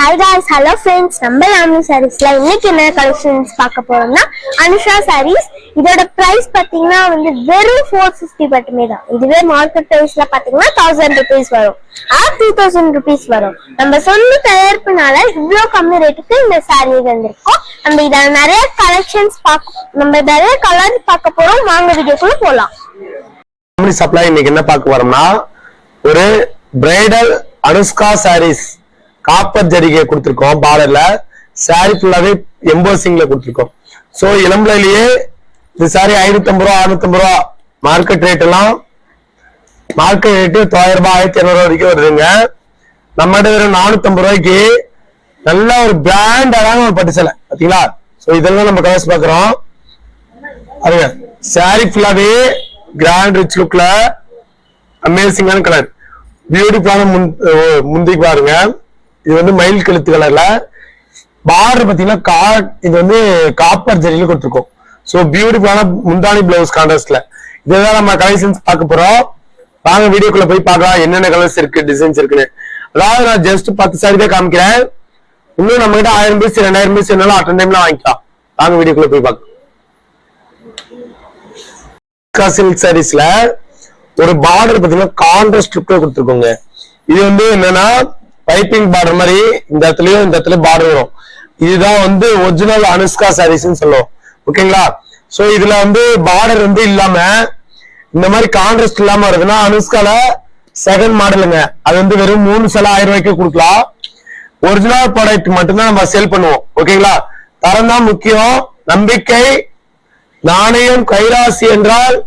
Hi guys, hello friends. நம்ம லாம்னி சாரீஸ்ல இன்னைக்கு என்ன கலெக்ஷன்ஸ் பார்க்க போறோம்னா அனுஷா சாரீஸ். இதோட பிரைஸ் பாத்தீங்கன்னா வெறும் 450 மட்டுமே தான். இதுவே மார்க்கெட் பிரைஸ்ல பாத்தீங்கன்னா 1000 ரூபீஸ் வரும். 2000 ரூபீஸ் வரும். நம்ம சொந்த தயாரிப்புனால இவ்ளோ கம்மி ரேட்டுக்கு இந்த சாரீ வந்திருக்கோம். நம்ம இத நிறைய கலெக்ஷன்ஸ் நம்ம நிறைய கலர் பார்க்க போறோம். வாங்க வீடியோக்குள்ள போலாம். லாம்னி சப்ளை இன்னைக்கு என்ன பார்க்க போறோம்னா ஒரு பிரைடல் அனுஷ்கா சாரீஸ் காப்பர் ஜரிகை கொடுத்திருக்கோம். பார்டர்ல சாரி ஃபுல்லாவே எம்போசிங்ல கொடுத்திருக்கோம். சோ இளம்பிலையிலேயே இந்த சாரி 550 ரூபா 650 ரூபா மார்க்கெட் ரேட் எல்லாம் மார்க்கெட் ரேட் 1000 ரூபாய் 1200 வரைக்கும் வருதுங்க. நம்ம வெறும் 450 ரூபாய்க்கு நல்ல ஒரு பிராண்டான ஒரு பட்டு சேலை பாத்தீங்களா. சோ இதெல்லாம் நம்ம கவர்ஸ் பாக்குறோம். அதுங்க சாரி ஃபுல்லாவே கிராண்ட் ரிச் லுக்ல அமேசிங்கான கலர் பியூட்டிஃபுல்லான முந்தி பாருங்க. இது மயில் கழுத்து கலர்ல பார்டர் பாத்தீங்கன்னா இது காப்பர் ஜரியில கொடுத்துருக்கோம். சோ பியூட்டிஃபுல்லான முந்தானி பிளவுஸ் கான்ட்ராஸ்ட்ல இதுதான் நம்ம கலெக்ஷன்ஸ் பார்க்க போறோம். வாங்க வீடியோக்குள்ள போய் பார்க்கலாம் என்னென்ன கலர்ஸ் இருக்கு டிசைன்ஸ் இருக்குன்னு. அதாவது நான் ஜஸ்ட் 10 சாரி தான் காமிக்கிறேன். இன்னும் நம்ம கிட்ட 1000 பீஸ் 2000 பீஸ் என்னாலும் அட்டன் டைம்ல வாங்கிக்கலாம். வாங்க வீடியோக்குள்ள போய் பார்க்கலாம். சில்க் சாரீஸ்ல ஒரு பார்டர் பாத்தீங்கன்னா கான்ட்ராஸ்ட் லுக்ல கொடுத்துருக்கோங்க. இது என்னன்னா பைப்பிங் பார்டர் மாதிரி இந்த இடத்துலயும் இந்த இடத்துல பார்டர் வரும். இதுதான் ஒரிஜினல் அனுஷ்கா சாரீஸ்ன்னு சொல்லுவோம். ஓகேங்களா. சோ இதுல பார்டர் இல்லாம இந்த மாதிரி கான்ட்ராஸ்ட் இல்லாம வருதுன்னா அனுஷ்கால செகண்ட் மாடலுங்க. அது வெறும் 3 சேலை 1000 ரூபாய்க்கு கொடுக்கலாம். ஒரிஜினல் ப்ராடக்ட் மட்டும்தான் நம்ம சேல் பண்ணுவோம். ஓகேங்களா. தரம் தான் முக்கியம். நம்பிக்கை நாணயம் கைராசி என்றால்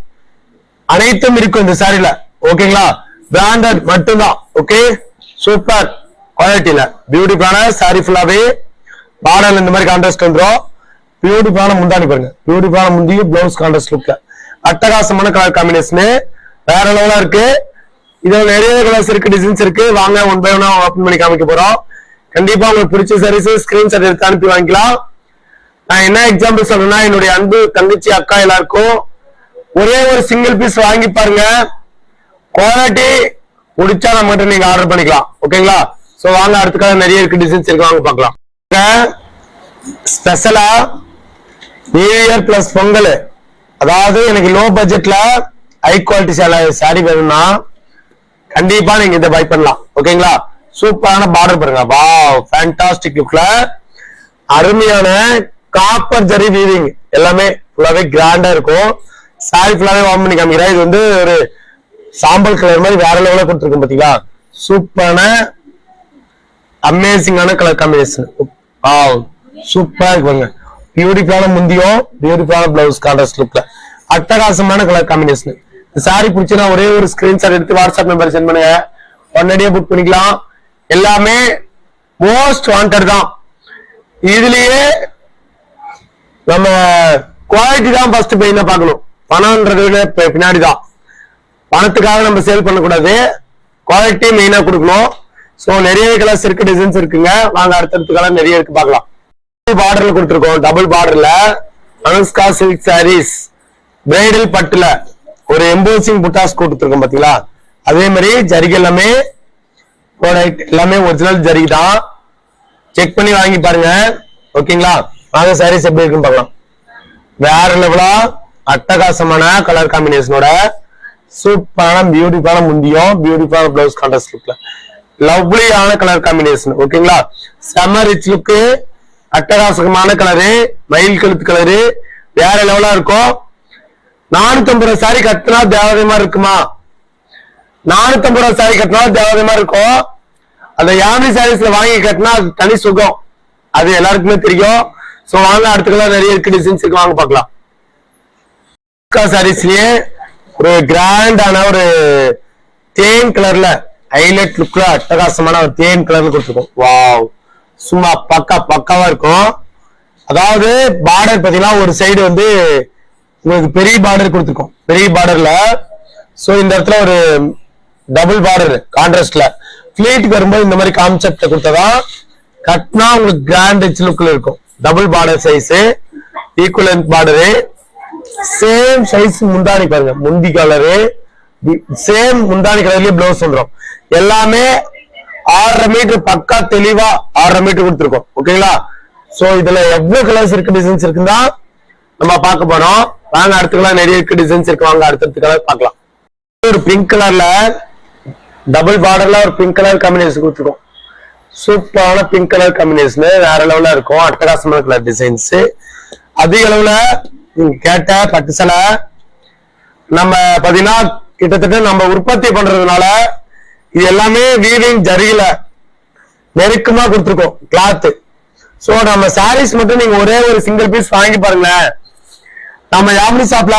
அனைத்தும் இருக்கும் இந்த சாரில. ஓகேங்களா. பிராண்டட் மட்டும்தான். ஓகே சூப்பர் குவாலிட்டியில பியூட்டிஃபுல்லான சாரி ஃபுல்லாவே பார்டர்ல இந்த மாதிரி கான்ட்ராஸ்ட் வந்துடும். பியூட்டிஃபுல்லான முந்தானி பாருங்க. பியூட்டிஃபுல்லான முந்தி பிளவுஸ் கான்ட்ராஸ்ட் லுக்ல அட்டகாசமான கலர் காம்பினேஷன் வேற லெவலா இருக்கு. இதுல நிறைய கலர்ஸ் இருக்கு டிசைன்ஸ் இருக்கு. வாங்க ஒன் பை ஒன்னா ஓபன் பண்ணி காமிக்க போறோம். கண்டிப்பா உங்களுக்கு பிடிச்ச சாரீஸ் ஸ்கிரீன்ஷாட் எடுத்து அனுப்பி வாங்கிக்கலாம். நான் என்ன எக்ஸாம்பிள் சொல்றேன்னா என்னுடைய அன்பு தங்கச்சி அக்கா எல்லாருக்கும் ஒரே ஒரு சிங்கிள் பீஸ் வாங்கி பாருங்க. குவாலிட்டி முடிச்சா நம்ம கிட்ட நீங்க ஆர்டர் பண்ணிக்கலாம். ஓகேங்களா. சோ வாங்க அடுத்த நிறைய இருக்கு டிசைன்ஸ் இருக்கு வாங்க பார்க்கலாம். ஸ்பெஷலா நியூ இயர் பிளஸ் பொங்கல் அதாவது எனக்கு லோ பட்ஜெட்ல ஹை குவாலிட்டி சாரி வேணும்னா கண்டிப்பா நீங்க இதை பை பண்ணலாம். ஓகேங்களா. சூப்பரான பார்டர் பாருங்க. வாவ் ஃபேண்டாஸ்டிக் லுக்ல அருமையான காப்பர் ஜரி வீவிங் எல்லாமே ஃபுல்லாவே கிராண்டா இருக்கும். சாரி ஃபுல்லாவே வார்ம் பண்ணி காமிக்கிறேன். இது ஒரு சாம்பல் கலர் மாதிரி வேற லெவலில் கொடுத்துருக்கும் பாத்தீங்களா. சூப்பரான அமேசிங்கான கலர் காம்பினேஷன். சூப்பரா இருக்குங்க. பியூட்டிஃபுல்லான முந்தியும் பியூட்டிஃபுல்லான பிளவுஸ் கான்ட்ராஸ்ட் லுக்ல அட்டகாசமான கலர் காம்பினேஷன். சாரி பிடிச்சுன்னா ஒரே ஒரு ஸ்கிரீன்ஷாட் எடுத்து வாட்ஸ்அப் நம்பர் சென்ட் பண்ணுங்க. உடனடியே புக் பண்ணிக்கலாம். எல்லாமே மோஸ்ட் வாண்டட் தான். இதுலயே நம்ம குவாலிட்டி தான் ஃபர்ஸ்ட் பெயினா பார்க்கணும். பணம்ன்றது பின்னாடிதான். பணத்துக்காக நம்ம சேல் பண்ணக்கூடாது. குவாலிட்டி மெயினா கொடுக்கணும். சோ நிறைய கலர்ஸ் இருக்கு டிசைன்ஸ் இருக்குங்க. வாங்க அடுத்தடுத்த கலர் நிறைய இருக்கு பார்க்கலாம். பார்டர்ல கொடுத்துருக்கோம். டபுள் பார்டர்ல அனுஷ்கா சில்க் சாரீஸ் பிரைடல் பட்டுல ஒரு எம்போசிங் புட்டாஸ் கொடுத்துருக்கோம் பாத்தீங்களா. அதே மாதிரி ஜரிகை எல்லாமே ப்ராடக்ட் எல்லாமே ஒரிஜினல் ஜரிகை தான். செக் பண்ணி வாங்கி பாருங்க. ஓகேங்களா. வாங்க சாரீஸ் எப்படி இருக்குன்னு பார்க்கலாம். வேற லெவலா அட்டகாசமான கலர் காம்பினேஷனோட சூப்பரான பியூட்டிஃபுல்லான முந்தியும் பியூட்டிஃபுல்லான பிளவுஸ் கான்ட்ராஸ்ட் லுக்ல லவ்லியான கலர் காம்பினேஷன். ஓகேங்களா. செம ரிச் லுக்கு அட்டகாசமான கலரு மயில் கழுத்து கலரு வேற லெவலா இருக்கும். 450 ரூபாய் சாரி கட்டினா தேவதைமா இருக்குமா. 450 ரூபாய் சாரி கட்டினா தேவதைமா இருக்கும். அந்த யாமினி சாரீஸ்ல வாங்கி கட்டினா அது தனி சுகம். அது எல்லாருக்குமே தெரியும். சோ வாங்க அடுத்த நிறைய இருக்கு டிசைன்ஸ் இருக்கு வாங்க பார்க்கலாம். சாரீஸ்லயே ஒரு கிராண்டான ஒரு தேன் கலர்ல ஹைலைட் லுக்ல அட்டகாசமான ஒரு தேன் கலர்ல கொடுத்துருக்கோம். வாவ் சும்மா பக்காவா இருக்கும். அதாவது பார்டர் பாத்தீங்கன்னா ஒரு சைடு உங்களுக்கு பெரிய பார்டர் கொடுத்துருக்கோம். பெரிய பார்டர்ல சோ இந்த இடத்துல ஒரு டபுள் பார்டர் கான்ட்ராஸ்ட்ல பிளேட்டுக்கு வரும்போது இந்த மாதிரி கான்செப்ட் கொடுத்ததான் கட்னா உங்களுக்கு கிராண்ட் ரிச் லுக்ல இருக்கும். Double border size equal length border same size முந்தானி பாருங்க. முந்தி கலரு சேம் முந்தானி கலர்லயே பிளவுஸ் வந்துடும். எல்லாமே 6.5 மீட்டர் பக்கா தெளிவா 6.5 மீட்டர் கொடுத்துருக்கோம். ஓகேங்களா? சோ இதுல எவ்வளவு கலர்ஸ் இருக்கு, டிசைன்ஸ் இருக்குன்னா நம்ம பார்க்க போறோம். வாங்க அடுத்த கலர் நிறைய இருக்கு, டிசைன்ஸ் இருக்கு. வாங்க அடுத்த கலர் பார்க்கலாம். ஒரு பிங்க் கலர்ல டபுள் பார்டர்ல ஒரு பிங்க் கலர் காம்பினேஷன் கொடுத்துருக்கோம். சூப்பரான பிங்க் கலர் காம்பினேஷன் வேற லெவல்ல இருக்கும். அட்டகாசமான கலர் டிசைன்ஸ். அதிக அளவுல நீங்க கேட்ட பட்டு சேலை நம்ம பாத்தீங்கன்னா கிட்டத்தட்ட நம்ம உற்பத்தி பண்றதுனால இது எல்லாமே வீவிங் ஜரியில நெருக்கமா கொடுத்துருக்கோம் கிளாத். சோ நம்ம சாரீஸ் மட்டும் நீங்க ஒரே ஒரு சிங்கிள் பீஸ் வாங்கி பாருங்களேன். நம்ம யாமினி ஷாப்ல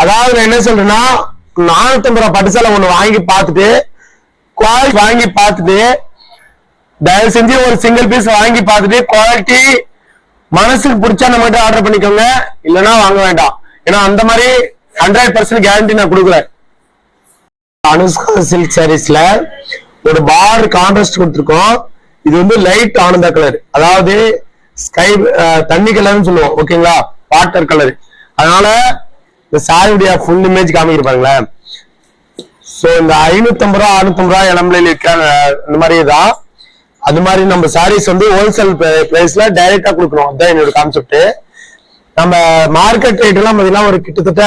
அதாவது நான் என்ன சொல்றேன்னா 450 ரூபாய் பட்டு சேலை ஒண்ணு வாங்கி பார்த்துட்டு குவாலிட்டி வாங்கி பார்த்துட்டு தயவு செஞ்சு ஒரு சிங்கிள் பீஸ் வாங்கி பார்த்துட்டு குவாலிட்டி மனசுக்கு பிடிச்சா நம்ம கிட்ட ஆர்டர் பண்ணிக்கோங்க, இல்லைன்னா வாங்க வேண்டாம். ஏன்னா அந்த மாதிரி 100% கேரண்டி நான் கொடுக்குறேன். அனுஷ்கா சில்க் சாரீஸ்ல ஒரு பார்டர் கான்ட்ராஸ்ட் கொடுத்துருக்கோம். இது வந்து லைட் ஆனந்த கலர், அதாவது ஸ்கை தண்ணி கலர்னு சொல்லுவோம். ஓகேங்களா? Water colour. அதனால இந்த சாரியுடைய ஃபுல் இமேஜ் காமிக்கிறப்பாங்களேன். சோ இந்த 550 ரூபா 650 ரூபாய் இளம்பிள்ளையில இருக்காங்க இந்த மாதிரி தான். அது மாதிரி நம்ம சாரீஸ் வந்து ஹோல்சேல் பிரைஸ்ல டைரக்டா கொடுக்கணும். அதுதான் என்னோட கான்செப்ட். நம்ம மார்க்கெட் ரேட் எல்லாம் பாத்தீங்கன்னா ஒரு கிட்டத்தட்ட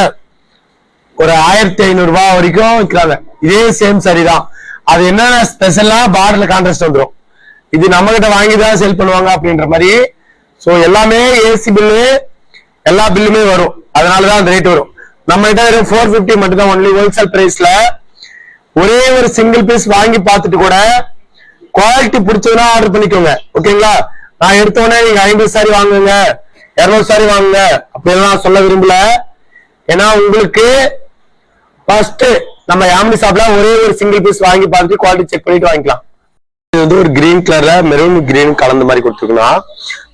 ஒரு 1500 ரூபாய் வரைக்கும் விற்கிறாங்க. இதே சேம் சாரி தான். அது என்னென்ன ஸ்பெஷலா பார்டர்ல கான்ட்ராஸ்ட் வந்துடும். இது நம்ம கிட்ட வாங்கிதான் சேல் பண்ணுவாங்க அப்படின்ற மாதிரி. சோ எல்லாமே ஏசி பில்லு எல்லா பில்லுமே வரும். அதனாலதான் அந்த ரேட் வரும். நம்ம கிட்ட 450 மட்டும் தான் ஒன்லி ஹோல்சேல் பிரைஸ்ல. ஒரே ஒரு சிங்கிள் பீஸ் வாங்கி பார்த்துட்டு கூட குவாலிட்டி பிடிச்சதுன்னா ஆர்டர் பண்ணிக்கோங்க. ஓகேங்களா? நான் எடுத்தோடனே நீங்க 50 சாரி வாங்குங்க 200 சாரி வாங்குங்க அப்படிலாம் சொல்ல விரும்பல. ஏன்னா உங்களுக்கு ஃபர்ஸ்ட் நம்ம யாமினி ஷாப்ல ஒரே ஒரு சிங்கிள் பீஸ் வாங்கி பார்த்துட்டு குவாலிட்டி செக் பண்ணிட்டு வாங்கிக்கலாம். இது வந்து ஒரு கிரீன் கலர்ல மெரூன் கிரீன் கலந்த மாதிரி கொடுத்துருக்கோம்.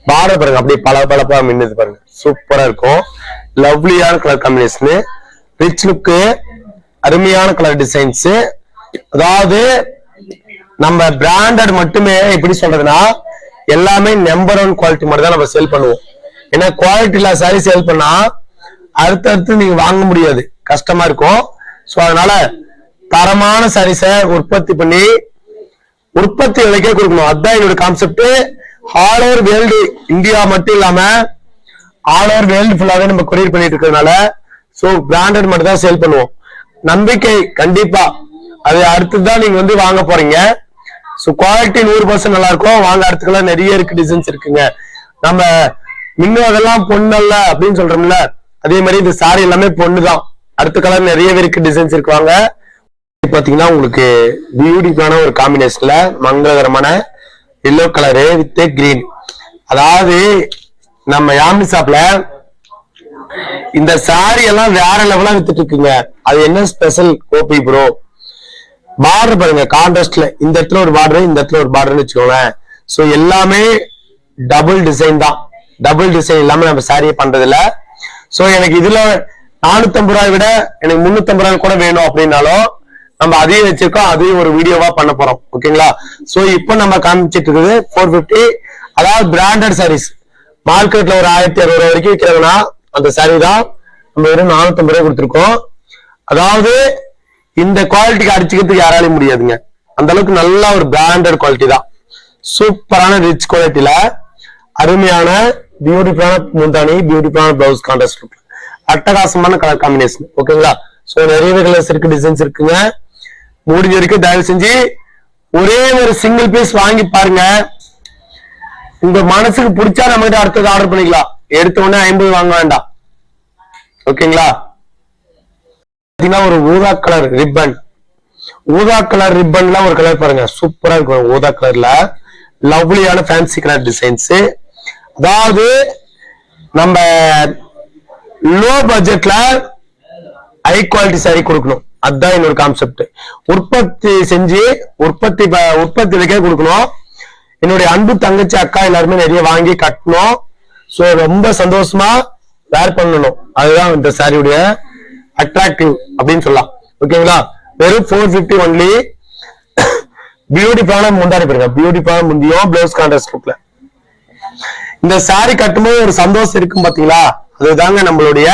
பார்டர் பாருங்க அப்படியே பளபளப்பா மின்னுது பாருங்க, சூப்பரா இருக்கும். லவ்லியான கலர் காம்பினேஷன், ரிச் லுக்கு, அருமையான கலர் டிசைன்ஸ். அதாவது நம்ம பிராண்டட் மட்டுமே எப்படி சொல்றதுன்னா எல்லாமே நம்பர் 1 குவாலிட்டி மட்டும் தான் நம்ம சேல் பண்ணுவோம். ஏன்னா குவாலிட்டி இல்ல சாரி சேல் பண்ணா அடுத்தடுத்து நீங்க வாங்க முடியாது, கஷ்டமா இருக்கும். சோ அதனால தரமான சாரீஸை உற்பத்தி பண்ணி உற்பத்தி விலைக்கே கொடுக்கணும். அதுதான் என்னோட concept. All over world, India மட்டும் இல்லாம ஆல் ஓவர் வேர்ல்டு ஃபுல்லாவே நம்ம கொரியர் பண்ணிட்டு இருக்கிறதுனால சோ பிராண்டட் மட்டும் தான் சேல் பண்ணுவோம். நம்பிக்கை கண்டிப்பா அது அடுத்துதான் நீங்க வந்து வாங்க போறீங்க. சோ குவாலிட்டி 100% நல்லா இருக்கும். வாங்க அடுத்துக்கெல்லாம் நிறைய இருக்கு, டிசைன்ஸ் இருக்குங்க. நம்ம இன்னும் அதெல்லாம் பொண்ணல்ல அப்படின்னு சொல்றோம்ல, அதே மாதிரி இந்த சாரி எல்லாமே பொண்ணுதான். அடுத்த கலர் நிறையவே இருக்கு, டிசைன்ஸ் இருக்கு. வாங்க பாத்தீங்கன்னா உங்களுக்கு பியூட்டிஃபுல்லான ஒரு காம்பினேஷன்ல மங்களகரமான எல்லோ கலரு வித் கிரீன். அதாவது நம்ம யாமினி ஷாப்ல இந்த சாரி எல்லாம் வேற லெவலா வித்துட்டு இருக்குங்க. அது என்ன ஸ்பெஷல் கோபி ப்ரோ, பார்டர் பாருங்க கான்ட்ராஸ்ட்ல இந்த இடத்துல ஒரு பார்டர் இந்த இடத்துல ஒரு பார்டர்னு வச்சுக்கோங்க. சோ எல்லாமே டபுள் டிசைன் தான். டபுள் டிசைன் இல்லாம நம்ம சாரியை பண்றது இல்ல. சோ எனக்கு இதுல 450 ரூபாய் விட எனக்கு 350 ரூபாய் கூட வேணும் அப்படின்னாலும் நம்ம அதையும் வச்சிருக்கோம், அதையும் ஒரு வீடியோவா பண்ண போறோம். ஓகேங்களா? சோ இப்போ நம்ம காமிச்சிட்டு இருக்குது 450. அதாவது பிராண்டட் சாரீஸ் மார்க்கெட்ல ஒரு 1600 ரூபாய் வரைக்கும் விற்கிறாங்கன்னா அந்த சாரி தான் நம்ம வெறும் 450 ரூபாய் கொடுத்துருக்கோம். அதாவது இந்த குவாலிட்டிக்கு அடிச்சுக்கிறதுக்கு யாராலையும் முடியாதுங்க. அந்த அளவுக்கு நல்ல ஒரு பிராண்டட் குவாலிட்டி தான். சூப்பரான ரிச் குவாலிட்டியில அருமையான பியூட்டிஃபுல்லான முந்தானி, பியூட்டிஃபுல்லான பிளவுஸ் கான்ட்ராஸ்ட், அட்டகாசமான கலர் காம்பினேஷன். ஓகேங்களா? சோ நிறைய கலர்ஸ் இருக்கு, டிசைன்ஸ் இருக்குங்க. முடிஞ்ச வரைக்கும் தயவு செஞ்சு ஒரே ஒரு சிங்கிள் பீஸ் வாங்கி பாருங்க. உங்க மனசுக்கு பிடிச்சா நம்ம கிட்ட அடுத்தது ஆர்டர் பண்ணிக்கலாம். எடுத்த உடனே 50 வாங்க வேண்டாம். ஓகேங்களா? ஒரு ஊதா கலர் ரிப்பன், ஊதா கலர் ரிப்பன்ல ஒரு கலர் பாருங்க, சூப்பரா இருக்கும். ஊதா கலர்ல லவ்லியான ஃபேன்சி கலர் டிசைன்ஸ். அதாவது நம்ம லோ பட்ஜெட்ல ஹை குவாலிட்டி சாரி கொடுக்கணும். அதுதான் என்னோட கான்செப்ட். உற்பத்தி செஞ்சு உற்பத்திக்கே கொடுக்கணும். என்னுடைய அன்பு தங்கச்சி அக்கா எல்லாருமே நிறைய வாங்கி கட்டணும். சோ ரொம்ப சந்தோஷமா வேர் பண்ணணும். அதுதான் இந்த சாரியுடைய அட்ராக்டிவ் அப்படின்னு சொல்லலாம். ஓகேங்களா? வெறும் 450 ஒன்லி. பியூட்டிஃபுல்லான முந்தானி பாருங்க, பியூட்டிஃபுல்லான முந்தியும் பிளவுஸ் கான்ட்ராஸ்ட் லுக்ல. இந்த சாரி கட்டும்போது ஒரு சந்தோஷம் இருக்கும் பாத்தீங்களா? அதுதாங்க நம்மளுடைய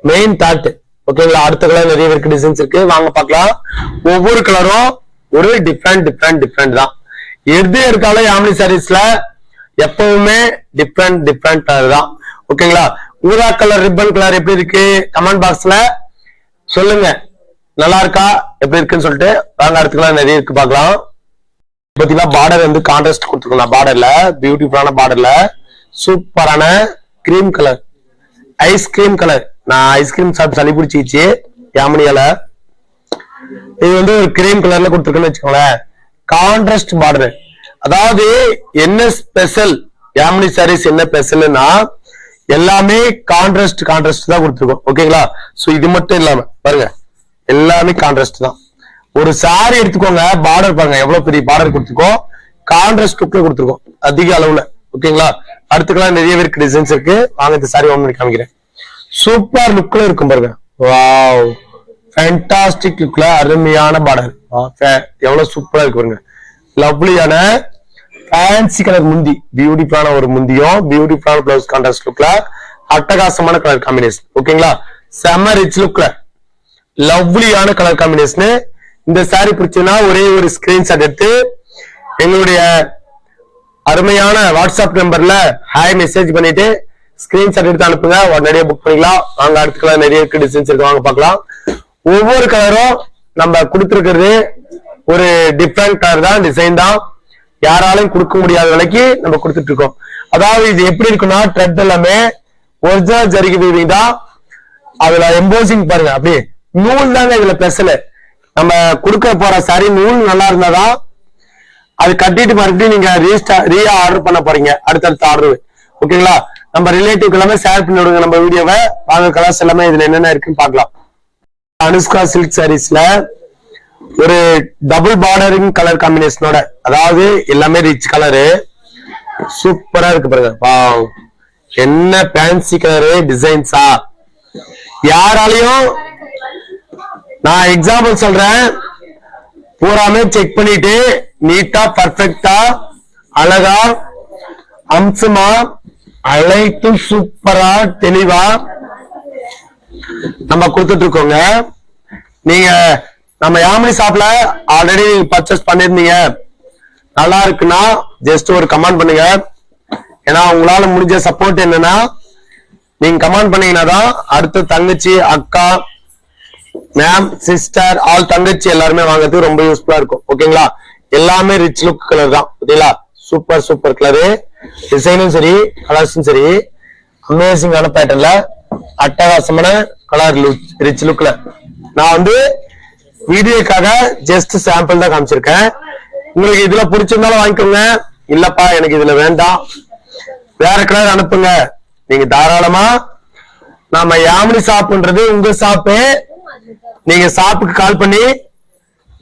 மெயின் தாட். ஓகேங்களா? அடுத்த கலர் நிறைய இருக்கு, டிசைன்ஸ் இருக்கு. வாங்க பார்க்கலாம். ஒவ்வொரு கலரும் ஒரு டிஃப்ரெண்ட் தான். எது எடுத்தாலும் யாமினி சாரீஸ்ல எப்பவுமே டிஃப்ரெண்ட் தான். ஓகேங்களா? ஊதா கலர் ரிப்பன் கலர் எப்படி இருக்கு கமெண்ட் பாக்ஸ்ல சொல்லுங்க. நல்லா இருக்கா எப்படி இருக்குன்னு சொல்லிட்டு வாங்க அடுத்துக்கலாம் நிறைய இருக்கு பார்க்கலாம். பாத்தீங்கன்னா பார்டர் வந்து கான்ட்ராஸ்ட் கொடுத்துருக்கலாம். பார்டர்ல பியூட்டிஃபுல்லான பார்டர்ல சூப்பரான கிரீம் கலர் ஐஸ்கிரீம் கலர். நான் ஐஸ்கிரீம் சாப்பிட்டு சளி பிடிச்சிச்சு யாமினியால. இது வந்து ஒரு கிரீம் கலர்ல கொடுத்துருக்குன்னு வச்சுக்கோங்களேன். Contrast border. அதாவது என்ன ஸ்பெஷல் யாமினி சாரீஸ் என்ன ஸ்பெஷல்னா எல்லாமே கான்ட்ராஸ்ட் தான் கொடுத்துருக்கோம். ஓகேங்களா? சோ இது மட்டும் இல்லாம பாருங்க எல்லாமே கான்ட்ராஸ்ட் தான். ஒரு சாரி எடுத்துக்கோங்க, பார்டர் பாருங்க எவ்வளவு பெரிய பார்டர் கொடுத்துருக்கோம். கான்ட்ராஸ்ட் லுக்ல கொடுத்துருக்கோம் அதிக அளவுல. ஓகேங்களா? அடுத்துக்கெல்லாம் நிறைய பேருக்கு டிசைன்ஸ் இருக்கு. வாங்க இந்த சாரி ஓபன் பண்ணி காமிக்கிறேன். சூப்பர் லுக்ல இருக்கும் பாருங்க. வாவ் ஃபேண்டாஸ்டிக் லுக்ல அருமையான பார்டர். எவ்வளவு சூப்பரா இருக்கு பாருங்க. லவ்லியான ஃபேன்சி கலர் முந்தி, பியூட்டிஃபுல்லான ஒரு முந்தியும் பியூட்டிஃபுல்லான பிளவுஸ் கான்ட்ராஸ்ட் லுக்ல அட்டகாசமான கலர் காம்பினேஷன். ஓகேங்களா? செம ரிச் லுக்ல லவ்லியான கலர் காம்பினேஷன். இந்த சாரி பிடிச்சதுன்னா ஒரே ஒரு ஸ்கிரீன்ஷாட் எடுத்து எங்களுடைய அருமையான வாட்ஸ்அப் நம்பர்ல ஹாய் மெசேஜ் பண்ணிட்டு ஸ்கிரீன்ஷாட் எடுத்து அனுப்புங்க. உடனடியே புக் பண்ணிக்கலாம். வாங்க அடுத்துக்கலாம் நிறைய டிசைன்ஸ் இருக்கு வாங்க பார்க்கலாம். ஒவ்வொரு கலரும் நம்ம கொடுத்துருக்கிறது ஒரு டிஃப்ரெண்ட் கலர் தான், டிசைன் தான். யாராலையும் கொடுக்க முடியாத விலைக்கு நம்ம கொடுத்துட்டு இருக்கோம். அதாவது இது எப்படி இருக்குன்னா த்ரெட் எல்லாமே ஒரிஜினல் ஜரிகை வீவிங் தான். அதுல எம்போசிங் பாருங்க அப்படியே நூல் தாங்க இதுல ஸ்பெஷல். நம்ம கொடுக்க போற சாரி நூல் நல்லா இருந்தாதான் அது கட்டிட்டு மறுபடியும் நீங்க ரீயா ஆர்டர் பண்ண போறீங்க அடுத்தடுத்த ஆர்டர். ஓகேங்களா? நம்ம ரிலேட்டிவ் எல்லாமே ஷேர் பண்ணி விடுங்க நம்ம வீடியோவை. வாங்க கலர்ஸ் எல்லாமே இதுல என்னென்ன இருக்குன்னு பாக்கலாம். அனுஷ்கா சில்க் சாரீஸ்ல ஒரு டபுள் பார்டரிங் கலர் காம்பினேஷனோட, அதாவது எல்லாமே ரிச் கலரு சூப்பரா இருக்கு பாருங்க. வாவ் என்ன ஃபேன்சி கலரு டிசைன்ஸா. யாராலையும் நான் எக்ஸாம்பிள் சொல்றேன், பூராமே செக் பண்ணிட்டு நீட்டா பர்ஃபெக்டா அழகா அம்சமா அழைத்தும் சூப்பரா தெளிவா நம்ம கொடுத்துட்டு இருக்கோங்க. நீங்க நம்ம யாமினி ஷாப்ல ஆல்ரெடி பர்ச்சேஸ் பண்ணிருந்தீங்க, நல்லா இருக்குன்னா ஜஸ்ட் ஒரு கமெண்ட் பண்ணுங்க. ஏன்னா உங்களால முடிஞ்ச சப்போர்ட் என்னன்னா நீங்க கமெண்ட் பண்ணீங்கன்னா தான் அடுத்த தங்கச்சி அக்கா மேம் சிஸ்டர் ஆல் தங்கச்சி எல்லாருமே வாங்குறதுக்கு ரொம்ப யூஸ்ஃபுல்லா இருக்கும். ஓகேங்களா? எல்லாமே ரிச் லுக் கலர் தான். ஓகேங்களா? சூப்பர் கலரு, டிசைனும் சரி கலர்ஸும் சரி அமேசிங்கான பேட்டர்ன்ல அட்டகாசமான கலர் ரிச் லுக்ல. நான் வந்து வீடியோக்காக ஜஸ்ட் சாம்பிள் தான் காமிச்சிருக்கேன். உங்களுக்கு இதுல பிடிச்சிருந்தாலும் வாங்கிக்கோங்க. இல்லப்பா எனக்கு இதுல வேண்டாம் வேற கலர் அனுப்புங்க, நீங்க தாராளமா நாம யாமினி ஷாப்ன்றது உங்க ஷாப்பு. நீங்க ஷாப்புக்கு கால் பண்ணி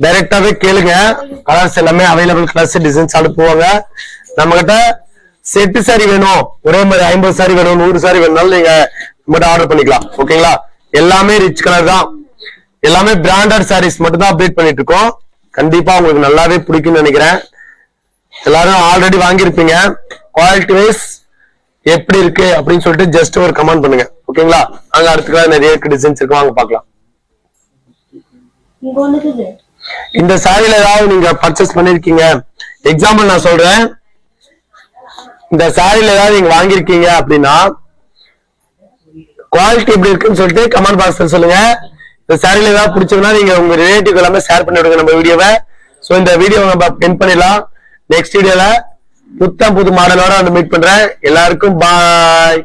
டைரக்டாவே கேளுங்க. கலர்ஸ் எல்லாமே அவைலபிள் கலர்ஸ் டிசைன்ஸ் அனுப்புவாங்க. நம்ம கிட்ட செட்டு சாரி வேணும், ஒரே மாதிரி 50 சாரி வேணும் 100 சாரி வேணும்னாலும் நீங்க மட்டும் ஆர்டர் பண்ணிக்கலாம். ஓகேங்களா? எல்லாமே ரிச் கலர் தான். எல்லாமே பிராண்டட் சாரீஸ் மட்டும் தான் அப்டேட் பண்ணிட்டு இருக்கோம். கண்டிப்பா உங்களுக்கு நல்லாவே பிடிக்கும்னு நினைக்கிறேன். எல்லாரும் ஆல்ரெடி வாங்கியிருப்பீங்க. குவாலிட்டி வைஸ் எப்படி இருக்கு அப்படின்னு சொல்லிட்டு ஜஸ்ட் ஒரு கமெண்ட் பண்ணுங்க. ஓகேங்களா? அங்க அடுத்துக்கலாம் நிறைய டிசைன்ஸ் இருக்கு வாங்க பார்க்கலாம். இந்த சாரியில ஏதாவது நீங்க பர்ச்சேஸ் பண்ணிருக்கீங்க, எக்ஸாம்பிள் நான் சொல்றேன், இந்த சாரியில ஏதாவது நீங்க வாங்கிருக்கீங்க அப்படின்னா குவாலிட்டி எப்படி இருக்குன்னு சொல்லிட்டு கமெண்ட் பாக்ஸ்ல சொல்லுங்க. இந்த சாரியில ஏதாவது பிடிச்சதுன்னா நீங்க உங்க ரிலேட்டிவ் எல்லாமே ஷேர் பண்ணி விடுங்க நம்ம வீடியோவை. சோ இந்த வீடியோ நம்ம பின் பண்ணிடலாம். நெக்ஸ்ட் வீடியோல புத்தம் புது மாடலோட வந்து மீட் பண்றேன். எல்லாருக்கும் பாய்.